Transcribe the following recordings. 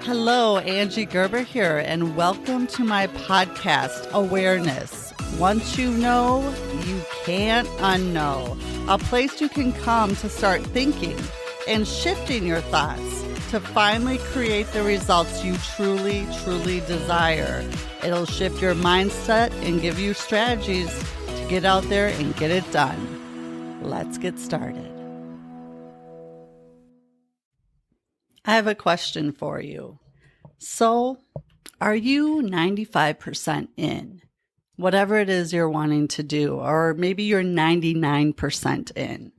Hello, Angie Gerber here, and welcome to my podcast, Awareness. Once you know, you can't unknow. A place you can come to start thinking and shifting your thoughts to finally create the results you truly, truly desire. It'll shift your mindset and give you strategies to get out there and get it done. Let's get started. I have a question for you. So, are you 95% in? Whatever it is you're wanting to do, or maybe you're 99% in.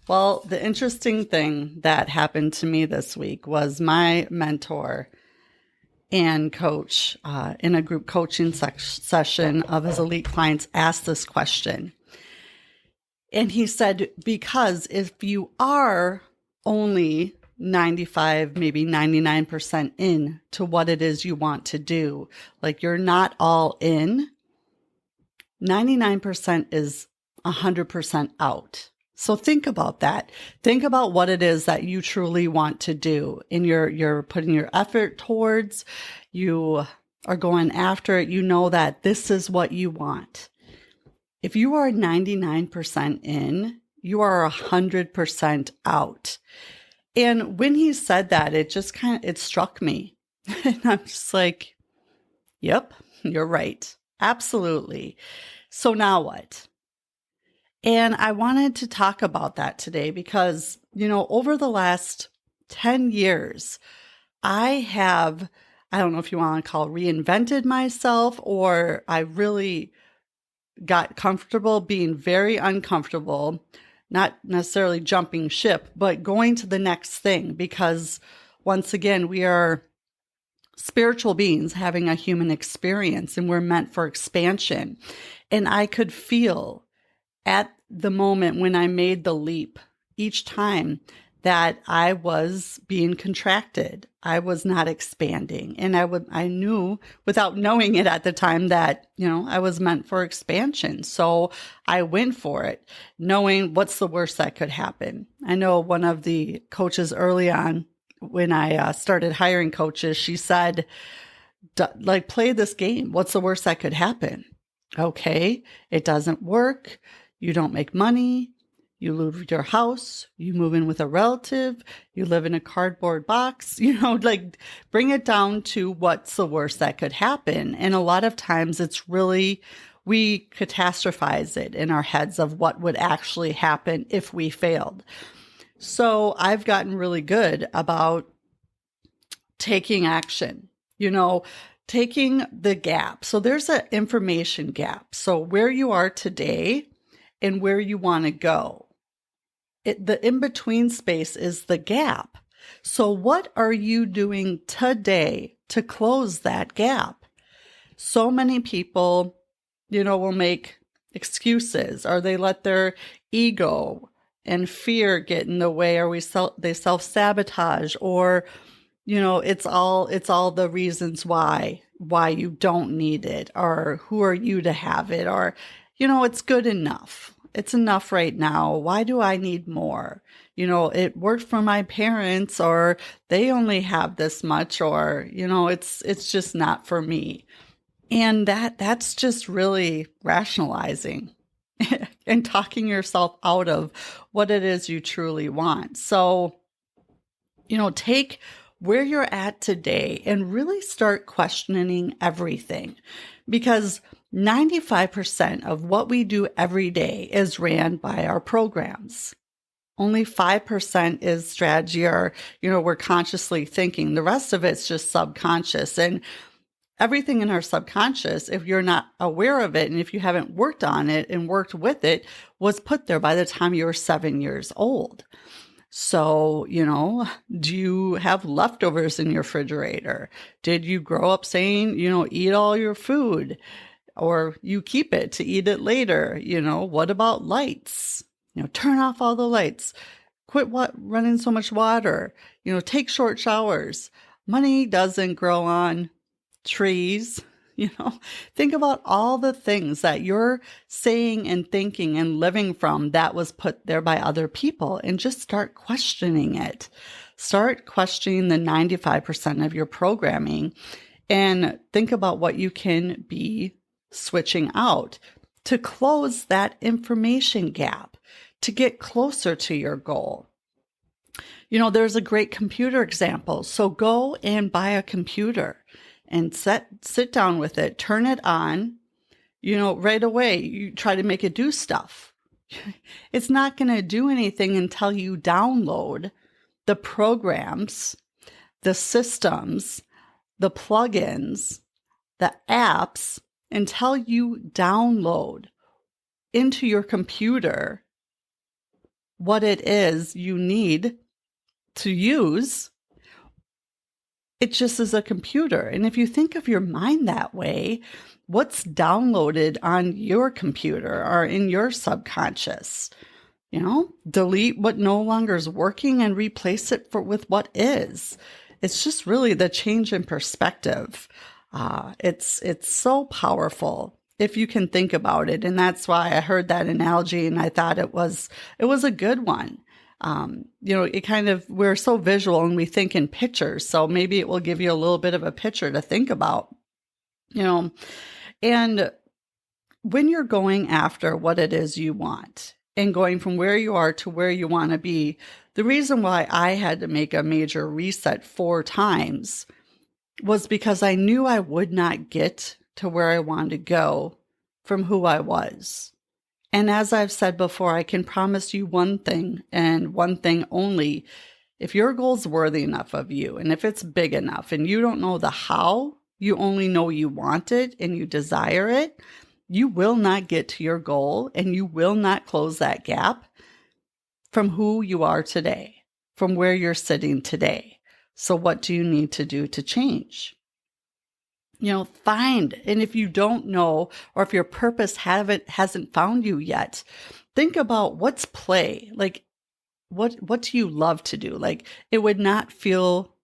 Well, the interesting thing that happened to me this week was my mentor and coach in a group coaching session of his elite clients asked this question. And he said, because if you are only 95, maybe 99% in to what it is you want to do, like you're not all in, 99% is 100% out. So think about that. Think about what it is that you truly want to do and you're putting your effort towards, you are going after it. You know that this is what you want. If you are 99% in, you are 100% out. And when he said that, it struck me. And I'm just like, yep, you're right. Absolutely. So now what? And I wanted to talk about that today because, over the last 10 years, I don't know if you want to call reinvented myself, or I really got comfortable being very uncomfortable, not necessarily jumping ship, but going to the next thing, because once again, we are spiritual beings having a human experience and we're meant for expansion. And I could feel at the moment when I made the leap each time that I was being contracted. I was not expanding. And I knew without knowing it at the time that, I was meant for expansion. So I went for it, knowing what's the worst that could happen. I know one of the coaches early on when I started hiring coaches, she said, play this game. What's the worst that could happen? Okay, it doesn't work. You don't make money. You lose your house, you move in with a relative, you live in a cardboard box, bring it down to what's the worst that could happen. And a lot of times it's really, we catastrophize it in our heads of what would actually happen if we failed. So I've gotten really good about taking action, taking the gap. So there's an information gap. So where you are today and where you want to go. The in-between space is the gap. So what are you doing today to close that gap? So many people, will make excuses, or they let their ego and fear get in the way, or they self-sabotage, or, it's all the reasons why you don't need it, or who are you to have it, or, it's good enough. It's enough right now. Why do I need more? It worked for my parents, or they only have this much, or, it's just not for me. And that's just really rationalizing and talking yourself out of what it is you truly want. So, take where you're at today and really start questioning everything, because 95% of what we do every day is ran by our programs. Only 5% is strategy, or, we're consciously thinking. The rest of it's just subconscious. And everything in our subconscious, if you're not aware of it and if you haven't worked on it and worked with it, was put there by the time you were 7 years old. So, do you have leftovers in your refrigerator? Did you grow up saying, eat all your food? Or you keep it to eat it later. What about lights? Turn off all the lights. Quit running so much water. Take short showers. Money doesn't grow on trees. Think about all the things that you're saying and thinking and living from that was put there by other people, and just start questioning it. Start questioning the 95% of your programming and think about what you can be switching out to close that information gap, to get closer to your goal. There's a great computer example. So go and buy a computer and sit down with it, turn it on, right away. You try to make it do stuff. It's not going to do anything until you download the programs, the systems, the plugins, the apps, until you download into your computer what it is you need to use. It just is a computer. And if you think of your mind that way, what's downloaded on your computer or in your subconscious? Delete what no longer is working and replace it with what is. It's just really the change in perspective. It's so powerful if you can think about it. And that's why I heard that analogy and I thought it was a good one. We're so visual and we think in pictures. So maybe it will give you a little bit of a picture to think about, and when you're going after what it is you want and going from where you are to where you want to be, the reason why I had to make a major reset 4 times was because I knew I would not get to where I wanted to go from who I was. And as I've said before, I can promise you one thing and one thing only. If your goal's worthy enough of you, and if it's big enough and you don't know the how, you only know you want it and you desire it, you will not get to your goal and you will not close that gap from who you are today, from where you're sitting today. So what do you need to do to change? Find, and if you don't know, or if your purpose hasn't found you yet, think about what's play. Like, what do you love to do? Like, it would not feel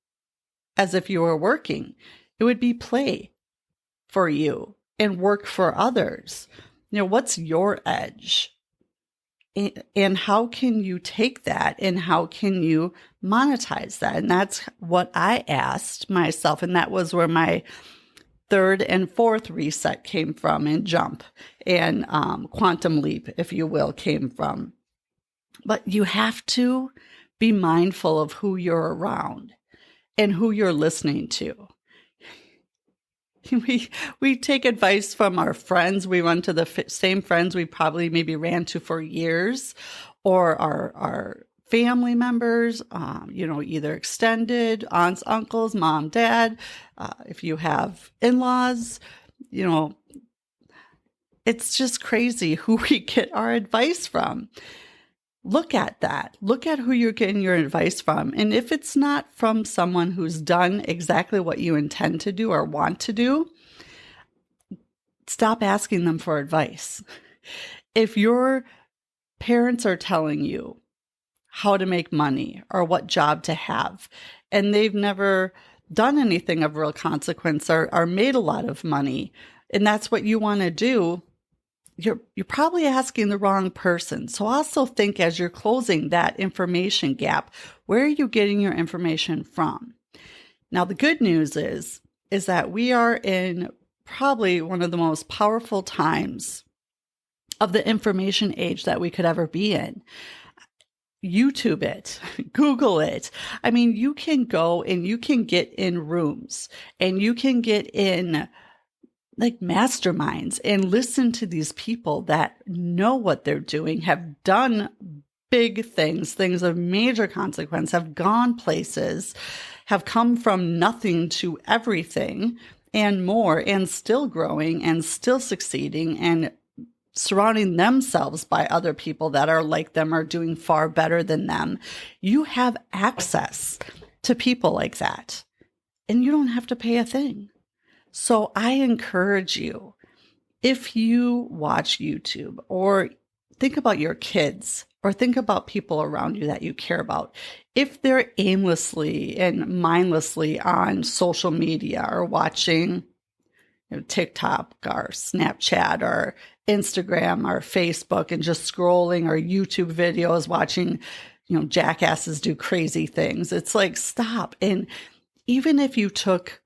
as if you were working. It would be play for you and work for others. What's your edge? And how can you take that and how can you monetize that? And that's what I asked myself. And that was where my 3rd and 4th reset came from, and jump and quantum leap, if you will, came from. But you have to be mindful of who you're around and who you're listening to. We take advice from our friends. We run to the same friends we probably maybe ran to for years, or our family members, either extended, aunts, uncles, mom, dad, if you have in-laws, it's just crazy who we get our advice from. Look at that. Look at who you're getting your advice from. And if it's not from someone who's done exactly what you intend to do or want to do, stop asking them for advice. If your parents are telling you how to make money or what job to have, and they've never done anything of real consequence or made a lot of money, and that's what you want to do, you're probably asking the wrong person. So also think, as you're closing that information gap, where are you getting your information from? Now, the good news is that we are in probably one of the most powerful times of the information age that we could ever be in. YouTube it, Google it. I mean, you can go and you can get in rooms and you can get in like masterminds and listen to these people that know what they're doing, have done big things of major consequence, have gone places, have come from nothing to everything and more, and still growing and still succeeding and surrounding themselves by other people that are like them or doing far better than them. You have access to people like that, and you don't have to pay a thing. So I encourage you, if you watch YouTube or think about your kids or think about people around you that you care about, if they're aimlessly and mindlessly on social media or watching TikTok or Snapchat or Instagram or Facebook and just scrolling, or YouTube videos, watching jackasses do crazy things. It's like, stop. And even if you took,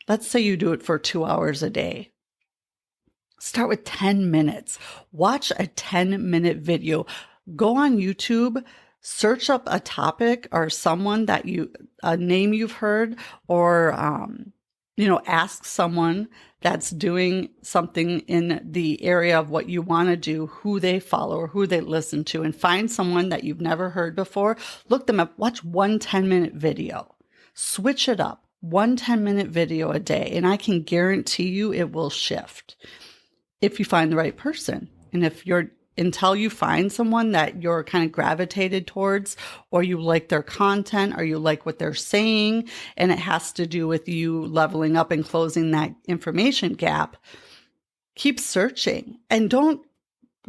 let's say you do it for 2 hours a day, start with 10 minutes. Watch a 10-minute video. Go on YouTube, search up a topic or someone that a name you've heard, or, ask someone that's doing something in the area of what you want to do, who they follow or who they listen to, and find someone that you've never heard before. Look them up. Watch one 10-minute video. Switch it up. One 10-minute video a day. And I can guarantee you it will shift if you find the right person. And until you find someone that you're kind of gravitated towards, or you like their content, or you like what they're saying, and it has to do with you leveling up and closing that information gap, keep searching and don't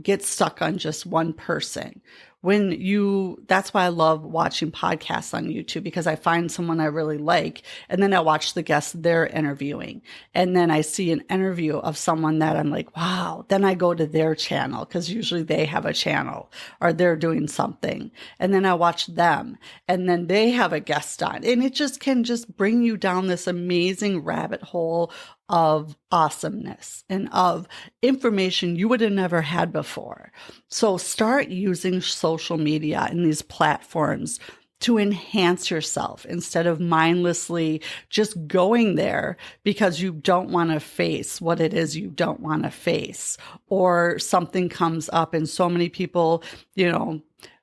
get stuck on just one person. That's why I love watching podcasts on YouTube, because I find someone I really like, and then I watch the guests they're interviewing. And then I see an interview of someone that I'm like, wow. Then I go to their channel, because usually they have a channel or they're doing something. And then I watch them, and then they have a guest on, and it can bring you down this amazing rabbit hole of awesomeness and of information you would have never had before. So start using social media and these platforms to enhance yourself, instead of mindlessly just going there because you don't want to face what it is you don't want to face, or something comes up and so many people,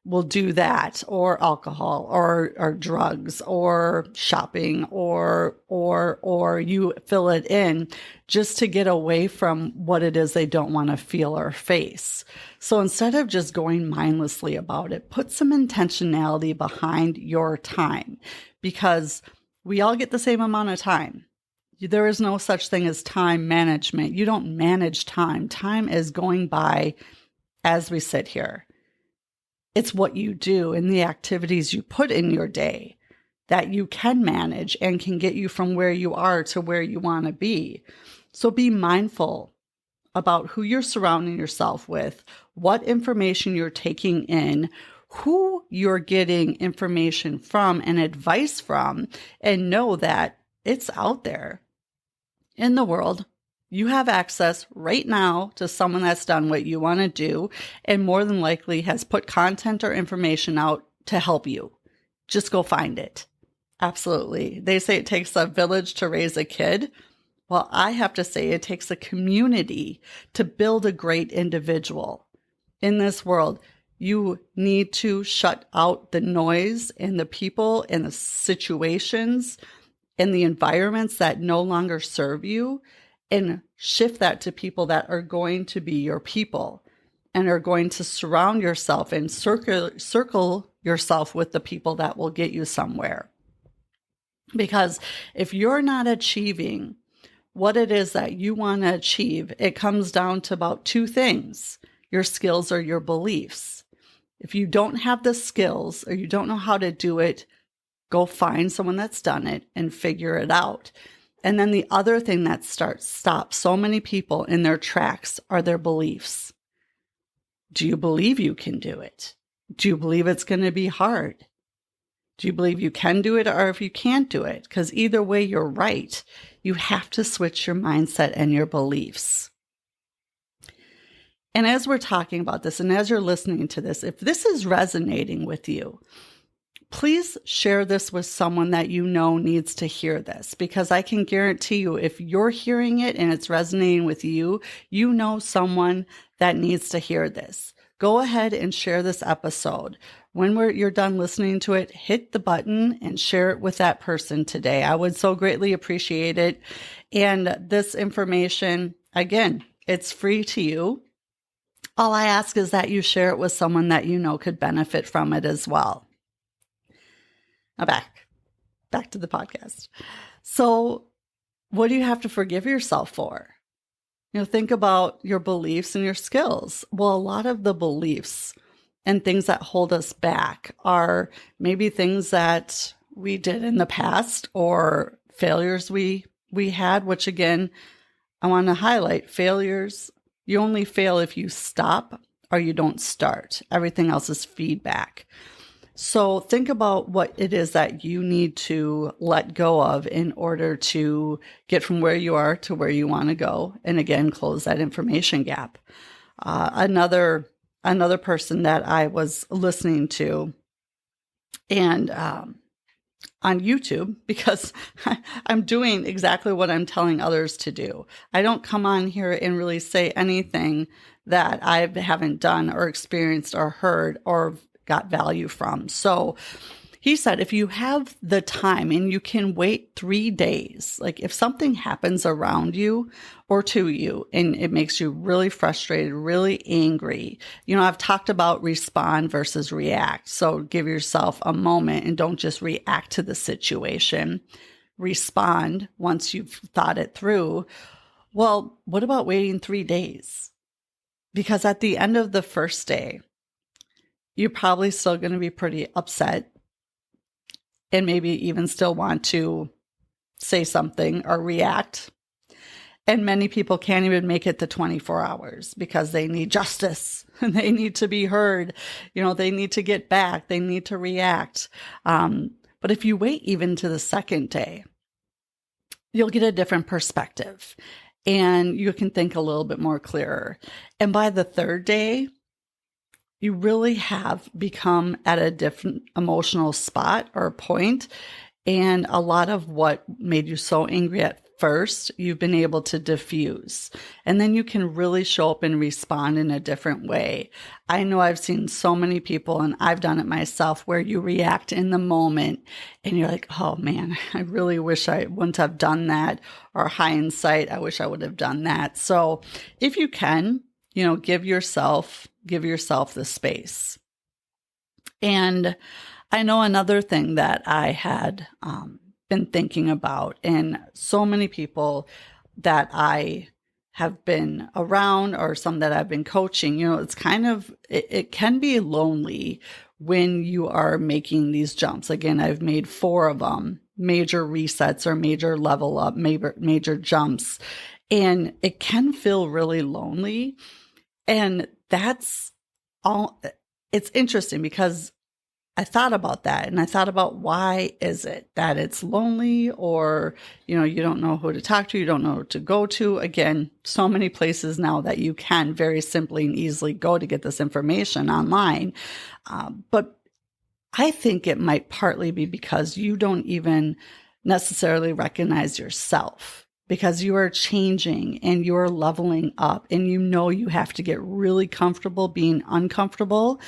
will do that, or alcohol or drugs or shopping or you fill it in just to get away from what it is they don't want to feel or face. So instead of just going mindlessly about it, put some intentionality behind your time, because we all get the same amount of time. There is no such thing as time management. You don't manage time. Time is going by as we sit here. It's what you do and the activities you put in your day that you can manage and can get you from where you are to where you want to be. So be mindful about who you're surrounding yourself with, what information you're taking in, who you're getting information from and advice from, and know that it's out there in the world. You have access right now to someone that's done what you want to do, and more than likely has put content or information out to help you. Just go find it. Absolutely. They say it takes a village to raise a kid. Well, I have to say it takes a community to build a great individual. In this world, you need to shut out the noise and the people and the situations and the environments that no longer serve you, and shift that to people that are going to be your people and are going to surround yourself and circle yourself with the people that will get you somewhere. Because if you're not achieving what it is that you want to achieve, it comes down to about two things: your skills or your beliefs. If you don't have the skills or you don't know how to do it, go find someone that's done it and figure it out. And then the other thing that stops so many people in their tracks are their beliefs. Do you believe you can do it? Do you believe it's going to be hard? Do you believe you can do it, or if you can't do it? Because either way, you're right. You have to switch your mindset and your beliefs. And as we're talking about this, and as you're listening to this, if this is resonating with you, please share this with someone that you know needs to hear this, because I can guarantee you, if you're hearing it and it's resonating with you, you know someone that needs to hear this. Go ahead and share this episode. When you're done listening to it, hit the button and share it with that person today. I would so greatly appreciate it. And this information, again, it's free to you. All I ask is that you share it with someone that you know could benefit from it as well. Now back to the podcast. So what do you have to forgive yourself for? Think about your beliefs and your skills. Well, a lot of the beliefs and things that hold us back are maybe things that we did in the past, or failures we had, which again, I want to highlight. Failures, you only fail if you stop or you don't start. Everything else is feedback. So think about what it is that you need to let go of in order to get from where you are to where you want to go. And again, close that information gap. Another person that I was listening to and on YouTube, because I'm doing exactly what I'm telling others to do. I don't come on here and really say anything that I haven't done or experienced or heard or got value from. So he said, if you have the time and you can wait 3 days, like if something happens around you or to you and it makes you really frustrated, really angry, I've talked about respond versus react. So give yourself a moment and don't just react to the situation. Respond once you've thought it through. Well, what about waiting 3 days? Because at the end of the first day, you're probably still going to be pretty upset and maybe even still want to say something or react. And many people can't even make it to 24 hours because they need justice and they need to be heard. They need to get back. They need to react. But if you wait even to the second day, you'll get a different perspective and you can think a little bit more clearer. And by the third day, you really have become at a different emotional spot or point. And a lot of what made you so angry at first, you've been able to diffuse. And then you can really show up and respond in a different way. I know I've seen so many people, and I've done it myself, where you react in the moment and you're like, oh man, I really wish I wouldn't have done that. Or hindsight, I wish I would have done that. So if you can, give yourself the space. And I know another thing that I had been thinking about, and so many people that I have been around or some that I've been coaching, it's it can be lonely when you are making these jumps. Again, I've made 4 of them, major resets or major level up, major jumps, and it can feel really lonely. And that's all. It's interesting because I thought about that and I thought about why is it that it's lonely, or, you don't know who to talk to, you don't know who to go to. Again, so many places now that you can very simply and easily go to get this information online. But I think it might partly be because you don't even necessarily recognize yourself, because you are changing and you're leveling up and you have to get really comfortable being uncomfortable.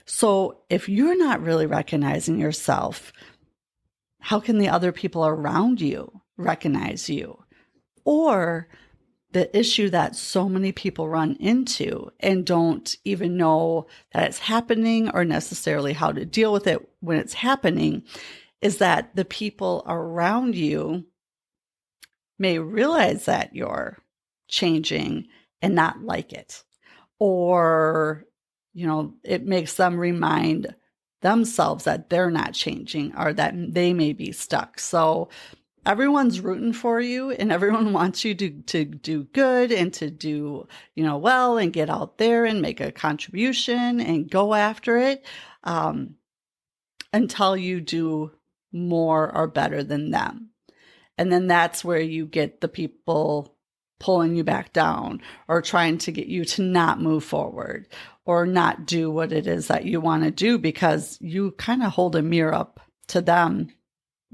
So if you're not really recognizing yourself, how can the other people around you recognize you? Or the issue that so many people run into and don't even know that it's happening or necessarily how to deal with it when it's happening is that the people around you may realize that you're changing and not like it. Or, it makes them remind themselves that they're not changing or that they may be stuck. So everyone's rooting for you and everyone wants you to do good and to do, well and get out there and make a contribution and go after it until you do more or better than them. And then that's where you get the people pulling you back down or trying to get you to not move forward or not do what it is that you want to do, because you kind of hold a mirror up to them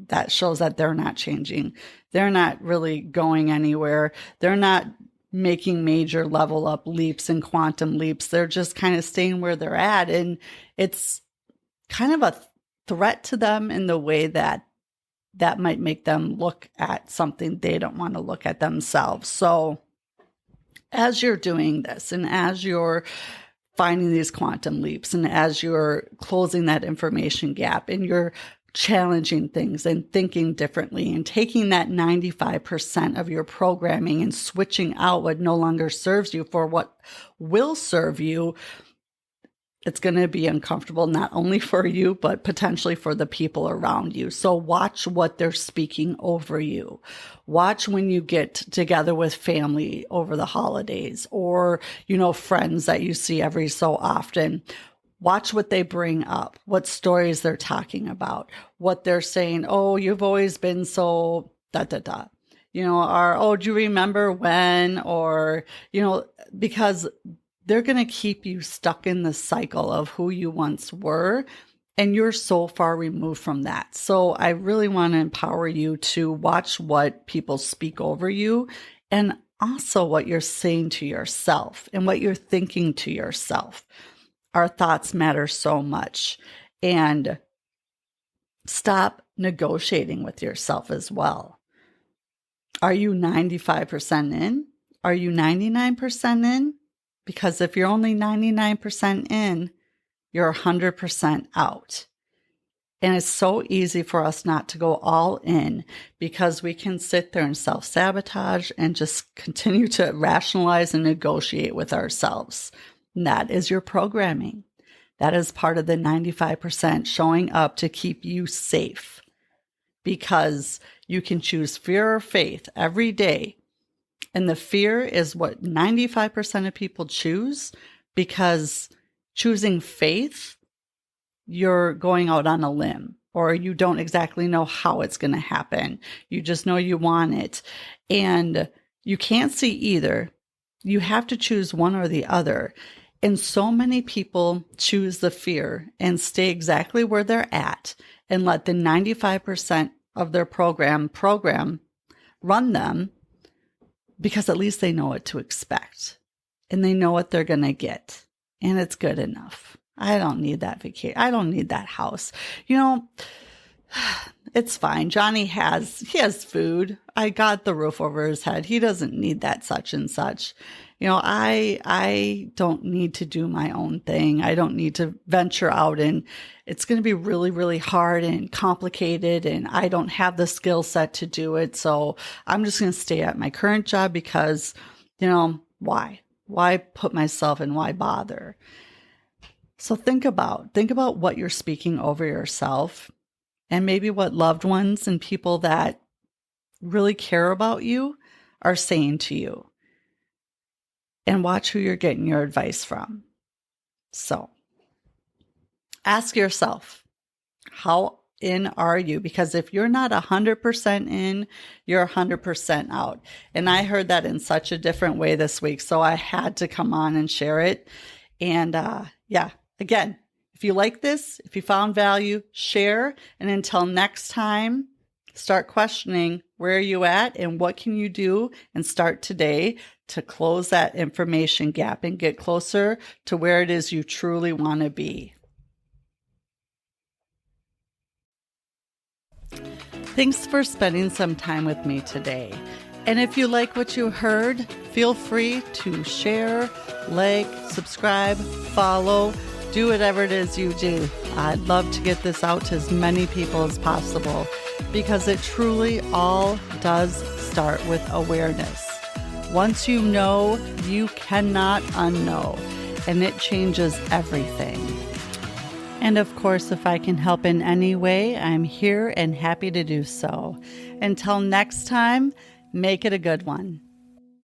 that shows that they're not changing. They're not really going anywhere. They're not making major level up leaps and quantum leaps. They're just kind of staying where they're at. And it's kind of a threat to them in the way that might make them look at something they don't want to look at themselves. So as you're doing this and as you're finding these quantum leaps and as you're closing that information gap and you're challenging things and thinking differently and taking that 95% of your programming and switching out what no longer serves you for what will serve you, it's going to be uncomfortable, not only for you, but potentially for the people around you. So watch what they're speaking over you. Watch when you get together with family over the holidays or, friends that you see every so often. Watch what they bring up, what stories they're talking about, what they're saying. Oh, you've always been so da da da. Or, oh, do you remember when? Or, because they're going to keep you stuck in the cycle of who you once were. And you're so far removed from that. So I really want to empower you to watch what people speak over you, and also what you're saying to yourself and what you're thinking to yourself. Our thoughts matter so much. And stop negotiating with yourself as well. Are you 95% in? Are you 99% in? Because if you're only 99% in, you're 100% out. And it's so easy for us not to go all in, because we can sit there and self-sabotage and just continue to rationalize and negotiate with ourselves. And that is your programming. That is part of the 95% showing up to keep you safe, because you can choose fear or faith every day. And the fear is what 95% of people choose, because choosing faith, you're going out on a limb, or you don't exactly know how it's going to happen. You just know you want it. And you can't see either. You have to choose one or the other. And so many people choose the fear and stay exactly where they're at and let the 95% of their program run them, because at least they know what to expect and they know what they're going to get. And it's good enough. I don't need that vacation. I don't need that house. It's fine. Johnny has food. I got the roof over his head. He doesn't need that such and such. I don't need to do my own thing. I don't need to venture out, and it's going to be really, really hard and complicated, and I don't have the skill set to do it. So I'm just going to stay at my current job because, why? Why put myself in? Why bother? So think about what you're speaking over yourself, and maybe what loved ones and people that really care about you are saying to you. And watch who you're getting your advice from. So ask yourself, how in are you? Because if you're not 100% in, you're 100% out. And I heard that in such a different way this week, so I had to come on and share it. And again, if you like this, if you found value, share. And until next time, start questioning, where are you at and what can you do, and start today to close that information gap and get closer to where it is you truly want to be. Thanks for spending some time with me today. And if you like what you heard, feel free to share, like, subscribe, follow, do whatever it is you do. I'd love to get this out to as many people as possible, because it truly all does start with awareness. Once you know, you cannot unknow, and it changes everything. And of course, if I can help in any way, I'm here and happy to do so. Until next time, make it a good one.